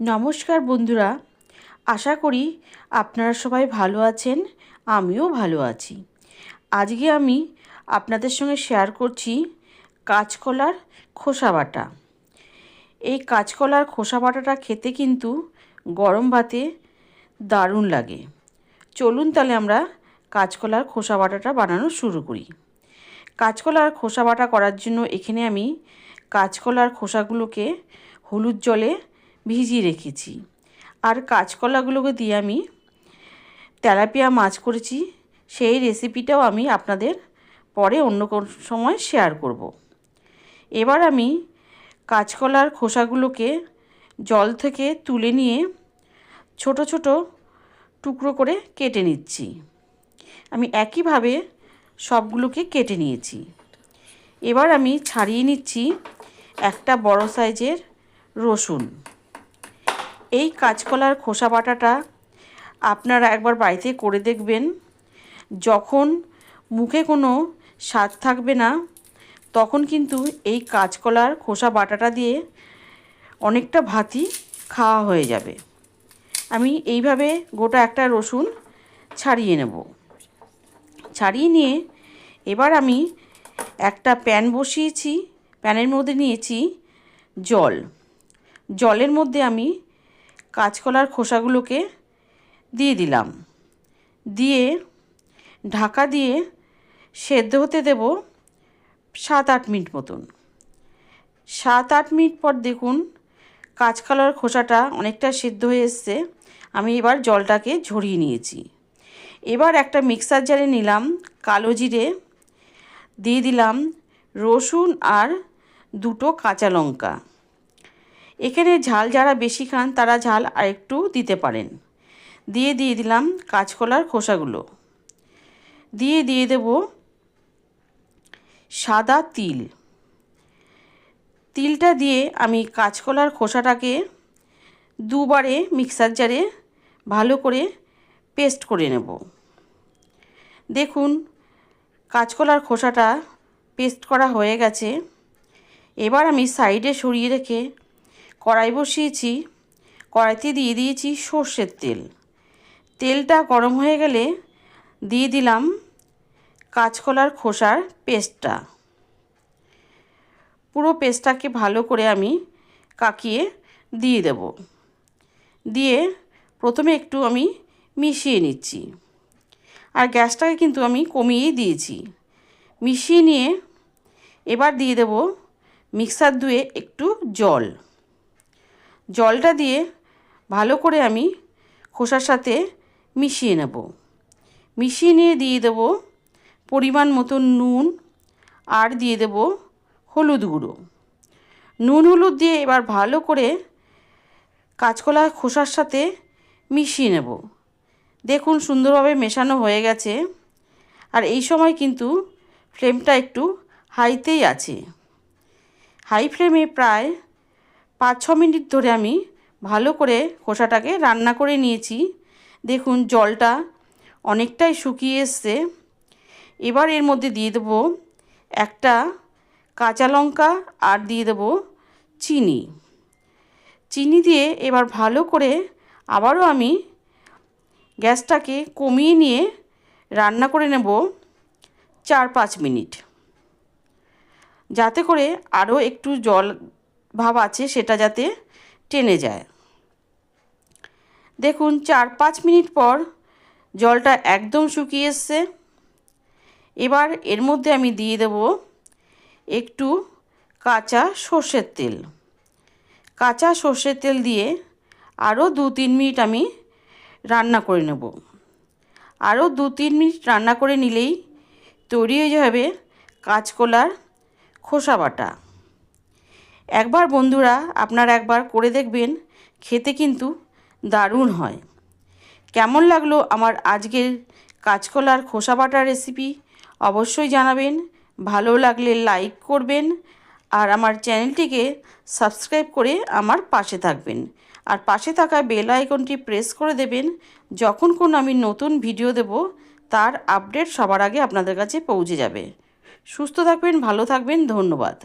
নমস্কার বন্ধুরা, আশা করি আপনারা সবাই ভালো আছেন। আমিও ভালো আছি। আজকে আমি আপনাদের সঙ্গে শেয়ার করছি কাঁচকলার খোসা বাটা। এই কাঁচকলার খোসা বাটাটা খেতে কিন্তু গরম ভাতে দারুণ লাগে। চলুন তাহলে আমরা কাঁচকলার খোসা বাটাটা বানানো শুরু করি। কাঁচকলার খোসা বাটা করার জন্য এখানে আমি কাঁচকলার খোসাগুলোকে হলুদ জলে ভিজিয়ে রেখেছি। আর কাঁচকলাগুলোকে দিয়ে আমি তেলাপিয়া মাছ করেছি, সেই রেসিপিটাও আমি আপনাদের পরে অন্য কোনো সময় শেয়ার করব। এবার আমি কাঁচকলার খোসাগুলোকে জল থেকে তুলে নিয়ে ছোট ছোট টুকরো করে কেটে নিচ্ছি। আমি একইভাবে সবগুলোকে কেটে নিয়েছি। এবার আমি ছাড়িয়ে নিচ্ছি একটা বড় সাইজের রসুন। এই কাঁচকলার খোসা বাটাটা আপনারা একবার বাড়িতে করে দেখবেন। যখন মুখে কোনো স্বাদ থাকবে না, তখন কিন্তু এই কাঁচকলার খোসা বাটাটা দিয়ে অনেকটা ভাতই খাওয়া হয়ে যাবে। আমি এইভাবে গোটা একটা রসুন ছাড়িয়ে নেব। ছাড়িয়ে নিয়ে এবার আমি একটা প্যান বসিয়েছি। প্যানের মধ্যে নিয়েছি জল। জলের মধ্যে আমি কাঁচকলার খোসাগুলোকে দিয়ে দিলাম। দিয়ে ঢাকা দিয়ে সেদ্ধ হতে দেব 7-8 মিনিট মতন। 7-8 মিনিট পর দেখুন কাঁচকলার খোসাটা অনেকটা সেদ্ধ হয়ে এসছে। আমি এবার জলটাকে ঝরিয়ে নিয়েছি। এবার একটা মিক্সার জারে নিলাম কালো জিরে, দিয়ে দিলাম রসুন আর 2টো কাঁচা লঙ্কা। এখানে ঝাল যারা বেশি খান তারা ঝাল আরেকটু দিতে পারেন। দিয়ে দিলাম কাঁচকলার খোসাগুলো। দিয়ে দেব সাদা তিল। তিলটা দিয়ে আমি কাঁচকলার খোসাটাকে দুবারে মিক্সার জারে ভালো করে পেস্ট করে নেব। দেখুন কাঁচকলার খোসাটা পেস্ট করা হয়ে গেছে। এবার আমি সাইডে সরিয়ে রেখে কড়াই বসিয়েছি। কড়াইতে দিয়ে দিয়েছি সর্ষের তেল। তেলটা গরম হয়ে গেলে দিয়ে দিলাম কাঁচকলার খোসার পেস্টটা। পুরো পেস্টটাকে ভালো করে আমি কাকিয়ে দিয়ে দেব। দিয়ে প্রথমে একটু আমি মিশিয়ে নিচ্ছি। আর গ্যাসটাকে কিন্তু আমি কমিয়েই দিয়েছি। মিশিয়ে নিয়ে এবার দিয়ে দেব মিক্সার ধুয়ে একটু জল। জলটা দিয়ে ভালো করে আমি খোসার সাথে মিশিয়ে নেব। মিশিয়ে নিয়ে দিয়ে দেব পরিমাণ মতো নুন আর দিয়ে দেব হলুদ গুঁড়ো। নুন হলুদ দিয়ে এবার ভালো করে কাঁচকলা খোসার সাথে মিশিয়ে নেব। দেখুন সুন্দরভাবে মেশানো হয়ে গেছে। আর এই সময় কিন্তু ফ্লেমটা একটু হাইতেই আছে। হাই ফ্লেমে প্রায় 5-6 মিনিট ধরে আমি ভালো করে খোসাটাকে রান্না করে নিয়েছি। দেখুন জলটা অনেকটাই শুকিয়ে এসছে। এবার এর মধ্যে দিয়ে দেবো একটা কাঁচা লঙ্কা আর দিয়ে দেবো চিনি। চিনি দিয়ে এবার ভালো করে আবারও আমি গ্যাসটাকে কমিয়ে নিয়ে রান্না করে নেব 4-5 মিনিট, যাতে করে আরও একটু জল ভাব আছে সেটা যাতে টেনে যায়। দেখুন 4-5 মিনিট পর জলটা একদম শুকিয়ে এসছে। এবার এর মধ্যে আমি দিয়ে দেব একটু কাঁচা সর্ষের তেল। কাঁচা সর্ষের তেল দিয়ে আরও 2-3 মিনিট আমি রান্না করে নেব। আরও 2-3 মিনিট রান্না করে নিলেই তৈরি হয়ে যাবে কাঁচকলার খোসা বাটা। একবার বন্ধুরা আপনারা একবার করে দেখবেন, খেতে কিন্তু দারুণ হয়। কেমন লাগলো আমার আজকের কাঁচকলার খোসা বাটার রেসিপি অবশ্যই জানাবেন। ভালো লাগলে লাইক করবেন আর আমার চ্যানেলটিকে সাবস্ক্রাইব করে আমার পাশে থাকবেন। আর পাশে থাকা বেল আইকনটি প্রেস করে দেবেন। যখন কোনো আমি নতুন ভিডিও দেব তার আপডেট সবার আগে আপনাদের কাছে পৌঁছে যাবে। সুস্থ থাকবেন, ভালো থাকবেন। ধন্যবাদ।